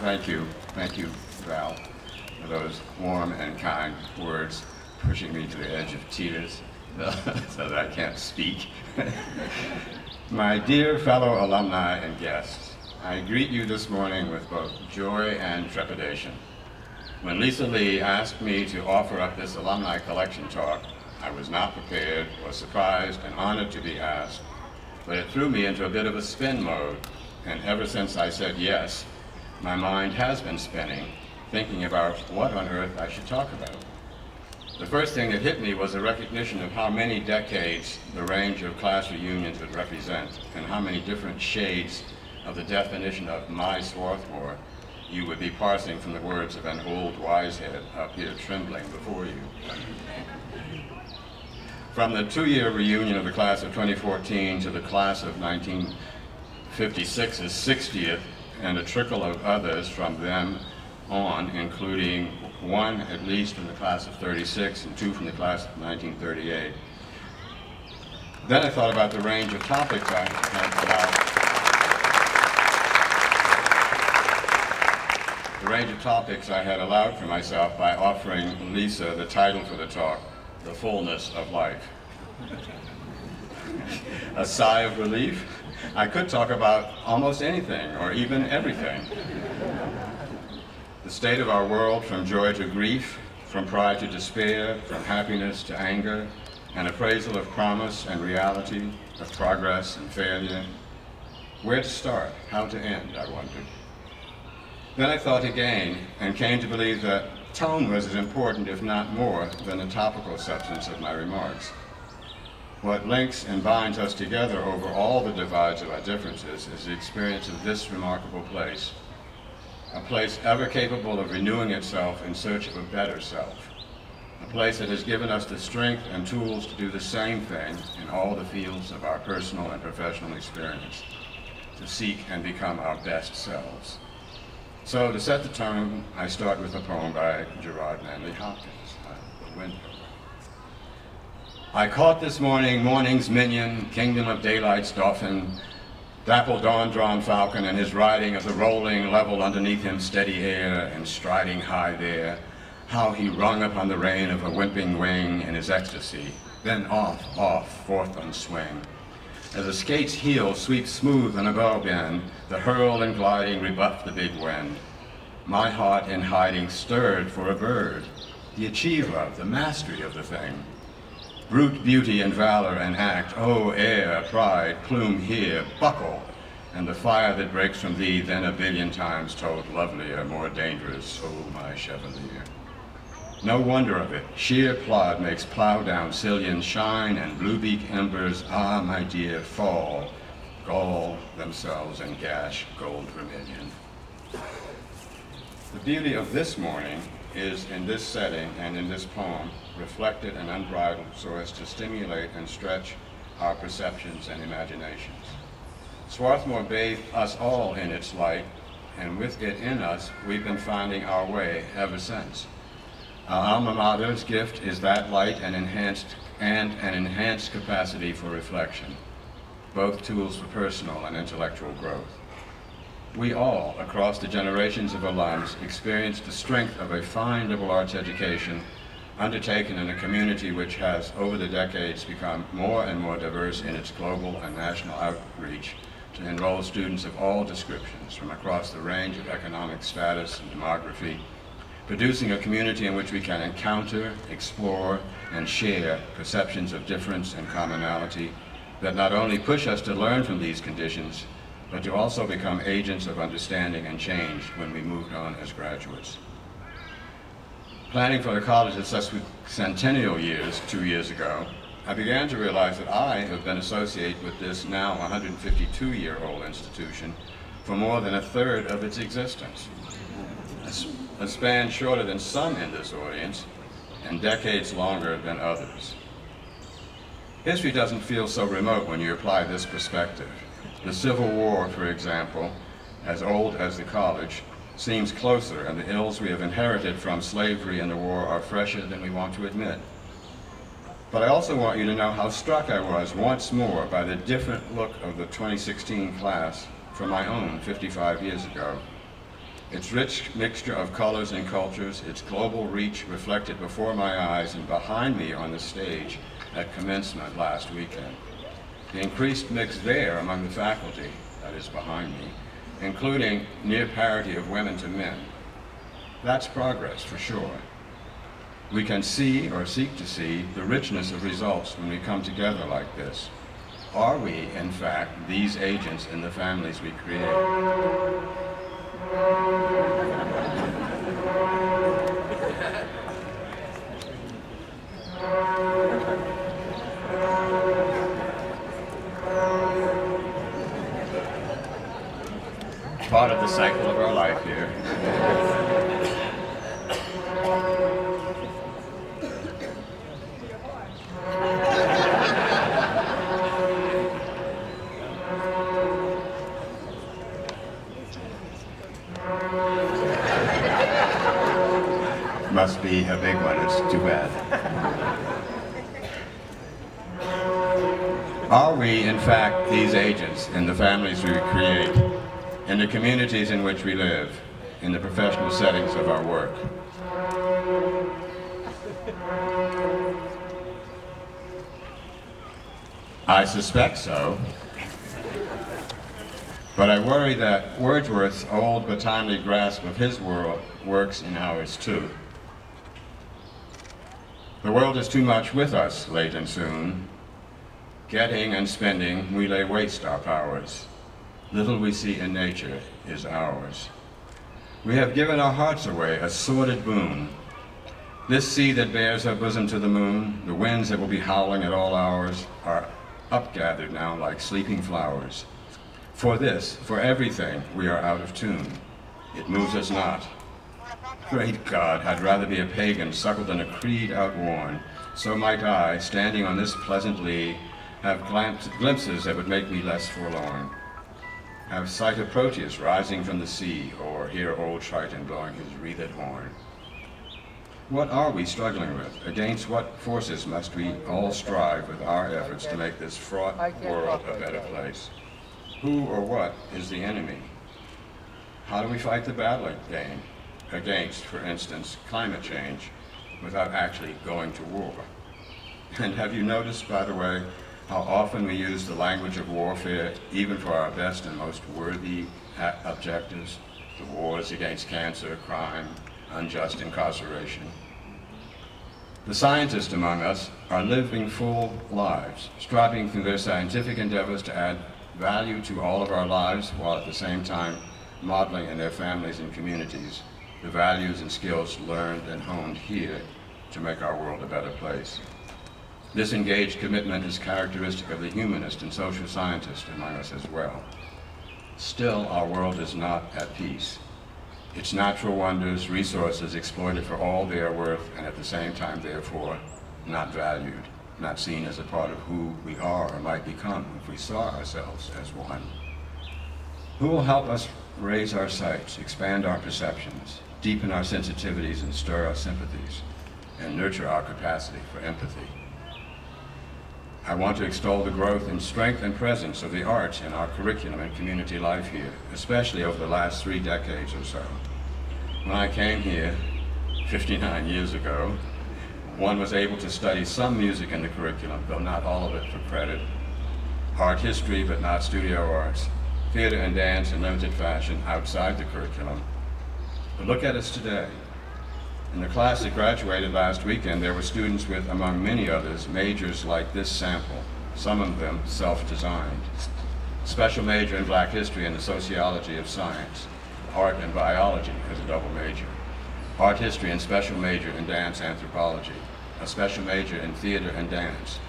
Thank you, Val, for those warm and kind words, pushing me to the edge of tears so that I can't speak. My dear fellow alumni and guests, I greet you this morning with both joy and trepidation. When Lisa Lee asked me to offer up this alumni collection talk, I was not prepared, was surprised and honored to be asked, but it threw me into a bit of a spin mode, and ever since I said yes, my mind has been spinning, thinking about what on earth I should talk about. The first thing that hit me was a recognition of how many decades the range of class reunions would represent, and how many different shades of the definition of my Swarthmore you would be parsing from the words of an old wise head up here trembling before you. From the two-year reunion of the class of 2014 to the class of 1956's 60th, and a trickle of others from them on, including one at least from the class of 36 and two from the class of 1938. Then I thought about the range of topics I had allowed for myself by offering Lisa the title for the talk, The Fullness of Life. A sigh of relief. I could talk about almost anything, or even everything. The state of our world, from joy to grief, from pride to despair, from happiness to anger, an appraisal of promise and reality, of progress and failure. Where to start, how to end, I wondered. Then I thought again, and came to believe that tone was as important, if not more, than the topical substance of my remarks. What links and binds us together over all the divides of our differences is the experience of this remarkable place. A place ever capable of renewing itself in search of a better self. A place that has given us the strength and tools to do the same thing in all the fields of our personal and professional experience, to seek and become our best selves. So to set the tone, I start with a poem by Gerard Manley Hopkins, The Window. I caught this morning morning's minion, kingdom of daylight's dauphin, dappled dawn-drawn falcon, and his riding of the rolling level underneath him steady air, and striding high there, how he rung upon the rein of a wimping wing in his ecstasy, then off, forth on swing. As a skate's heel sweeps smooth on a bow bend, the hurl and gliding rebuffed the big wind. My heart in hiding stirred for a bird, the achiever of the mastery of the thing. Brute beauty and valor and act, oh air, pride, plume here, buckle, and the fire that breaks from thee then a billion times told lovelier, more dangerous, oh my chevalier. No wonder of it, sheer plod makes plow down Cillian shine, and blue beak embers, ah my dear, fall, gall themselves and gash gold vermilion. The beauty of this morning is in this setting and in this poem, reflected and unbridled so as to stimulate and stretch our perceptions and imaginations. Swarthmore bathed us all in its light, and with it in us, we've been finding our way ever since. Our alma mater's gift is that light and an enhanced capacity for reflection, both tools for personal and intellectual growth. We all, across the generations of alums, experienced the strength of a fine liberal arts education undertaken in a community which has, over the decades, become more and more diverse in its global and national outreach to enroll students of all descriptions from across the range of economic status and demography, producing a community in which we can encounter, explore, and share perceptions of difference and commonality that not only push us to learn from these conditions, but to also become agents of understanding and change when we moved on as graduates. Planning for the college's centennial years 2 years ago, I began to realize that I have been associated with this now 152-year-old institution for more than a third of its existence. A span shorter than some in this audience, and decades longer than others. History doesn't feel so remote when you apply this perspective. The Civil War, for example, as old as the college, seems closer, and the ills we have inherited from slavery and the war are fresher than we want to admit. But I also want you to know how struck I was once more by the different look of the 2016 class from my own 55 years ago. its rich mixture of colors and cultures, its global reach reflected before my eyes and behind me on the stage at commencement last weekend. The increased mix there among the faculty, that is behind me, including near parity of women to men. That's progress for sure. We can see, or seek to see, the richness of results when we come together like this. Are we, in fact, these agents in the families we create? Part of the cycle of our life here. Must be a big one, it's too bad. Are we, in fact, these agents in the families we create, in the communities in which we live, in the professional settings of our work? I suspect so, but I worry that Wordsworth's old but timely grasp of his world works in ours too. The world is too much with us late and soon. Getting and spending, we lay waste our powers. Little we see in nature is ours. We have given our hearts away, a sordid boon. This sea that bears our bosom to the moon, the winds that will be howling at all hours, are upgathered now like sleeping flowers. For this, for everything, we are out of tune. It moves us not. Great God, I'd rather be a pagan suckled in a creed outworn. So might I, standing on this pleasant lea, have glimpses that would make me less forlorn. Have sight of Proteus rising from the sea, or hear old Triton blowing his wreathed horn. What are we struggling with? Against what forces must we all strive with our efforts to make this fraught world a better place? Who or what is the enemy? How do we fight the battle against, for instance, climate change, without actually going to war? And have you noticed, by the way, how often we use the language of warfare even for our best and most worthy objectives? The wars against cancer, crime, unjust incarceration. The scientists among us are living full lives, striving through their scientific endeavors to add value to all of our lives, while at the same time modeling in their families and communities the values and skills learned and honed here to make our world a better place. This engaged commitment is characteristic of the humanist and social scientist among us as well. Still, our world is not at peace. Its natural wonders, resources exploited for all they are worth, and at the same time, therefore, not valued, not seen as a part of who we are or might become if we saw ourselves as one. Who will help us raise our sights, expand our perceptions, deepen our sensitivities and stir our sympathies, and nurture our capacity for empathy? I want to extol the growth in strength and presence of the arts in our curriculum and community life here, especially over the last 3 decades or so. When I came here 59 years ago, one was able to study some music in the curriculum, though not all of it for credit. Art history, but not studio arts. Theater and dance in limited fashion outside the curriculum. But look at us today. In the class that graduated last weekend, there were students with, among many others, majors like this sample, some of them self-designed. Special major in Black history and the sociology of science. Art and biology as a double major. Art history and special major in dance anthropology. A special major in theater and dance.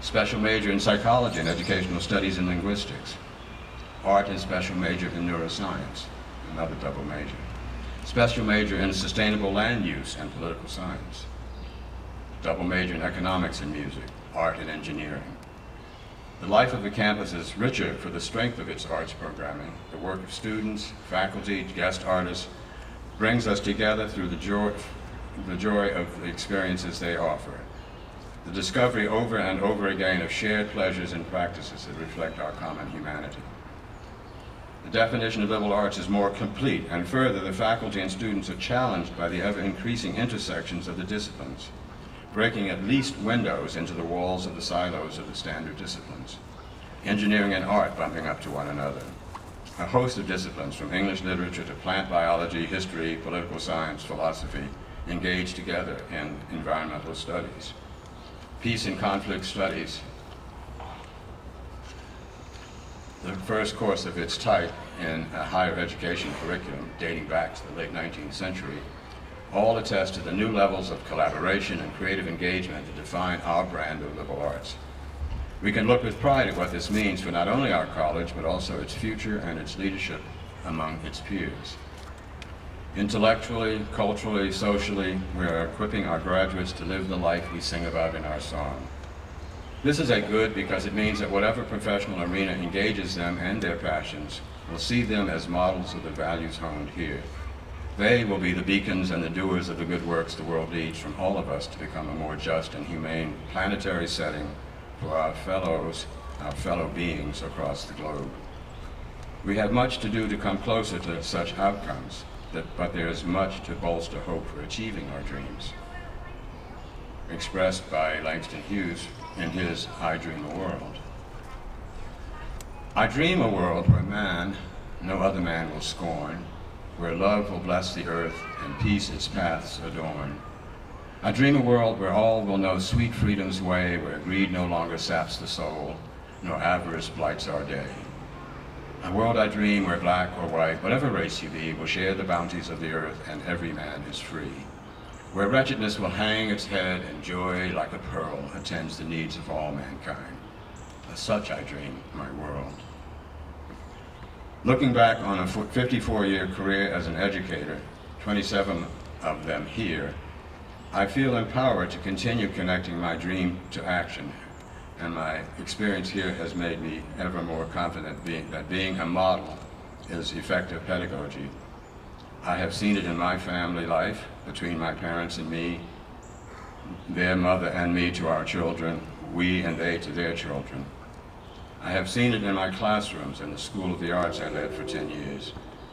Special major in psychology and educational studies and linguistics. Art and special major in neuroscience, another double major. Special major in sustainable land use and political science. Double major in economics and music, art and engineering. The life of the campus is richer for the strength of its arts programming. The work of students, faculty, guest artists brings us together through the joy of the experiences they offer. The discovery over and over again of shared pleasures and practices that reflect our common humanity. The definition of liberal arts is more complete, and further, the faculty and students are challenged by the ever-increasing intersections of the disciplines, breaking at least windows into the walls of the silos of the standard disciplines. Engineering and art bumping up to one another. A host of disciplines, from English literature to plant biology, history, political science, philosophy, engage together in environmental studies. Peace and conflict studies, the first course of its type in a higher education curriculum dating back to the late 19th century, all attest to the new levels of collaboration and creative engagement that define our brand of liberal arts. We can look with pride at what this means for not only our college, but also its future and its leadership among its peers. Intellectually, culturally, socially, we are equipping our graduates to live the life we sing about in our song. This is a good because it means that whatever professional arena engages them and their passions will see them as models of the values honed here. They will be the beacons and the doers of the good works the world needs from all of us to become a more just and humane planetary setting for our fellow beings across the globe. We have much to do to come closer to such outcomes, but there is much to bolster hope for achieving our dreams. Expressed by Langston Hughes in his I Dream a World. I dream a world where man, no other man will scorn, where love will bless the earth and peace its paths adorn. I dream a world where all will know sweet freedom's way, where greed no longer saps the soul, nor avarice blights our day. A world I dream where black or white, whatever race you be, will share the bounties of the earth and every man is free. Where wretchedness will hang its head and joy like a pearl attends the needs of all mankind. As such I dream my world. Looking back on a 54-year career as an educator, 27 of them here, I feel empowered to continue connecting my dream to action, and my experience here has made me ever more confident that being a model is effective pedagogy. I have seen it in my family life, between my parents and me, their mother and me to our children, we and they to their children. I have seen it in my classrooms in the School of the Arts I led for 10 years,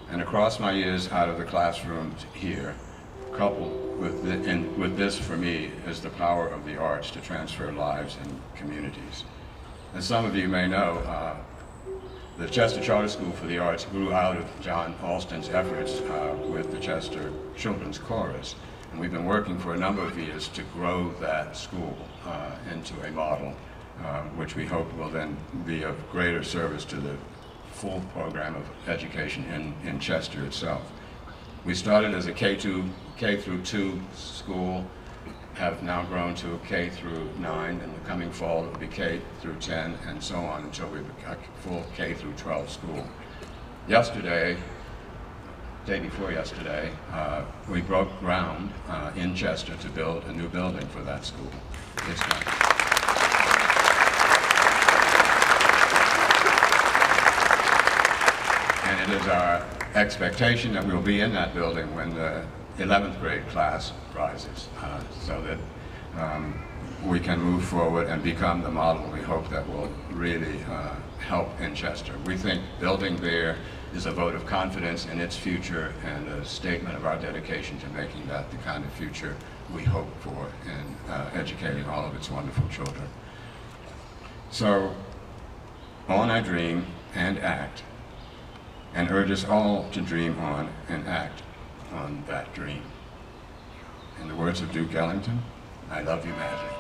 and across my years out of the classrooms here, coupled with this for me is the power of the arts to transfer lives and communities. As some of you may know, the Chester Charter School for the Arts grew out of John Alston's efforts with the Chester Children's Chorus, and we've been working for a number of years to grow that school into a model, which we hope will then be of greater service to the full program of education in Chester itself. We started as a K through 2 school, have now grown to K through 9, and the coming fall it will be K through 10, and so on until we become a full K through 12 school. Yesterday, day before yesterday, we broke ground in Chester to build a new building for that school. It's done. And it is our expectation that we'll be in that building when the 11th grade class rises, so that we can move forward and become the model we hope that will really help in Chester. We think building there is a vote of confidence in its future and a statement of our dedication to making that the kind of future we hope for in educating all of its wonderful children. So, on I dream and act, and urge us all to dream on and act on that dream. In the words of Duke Ellington, I love you madly.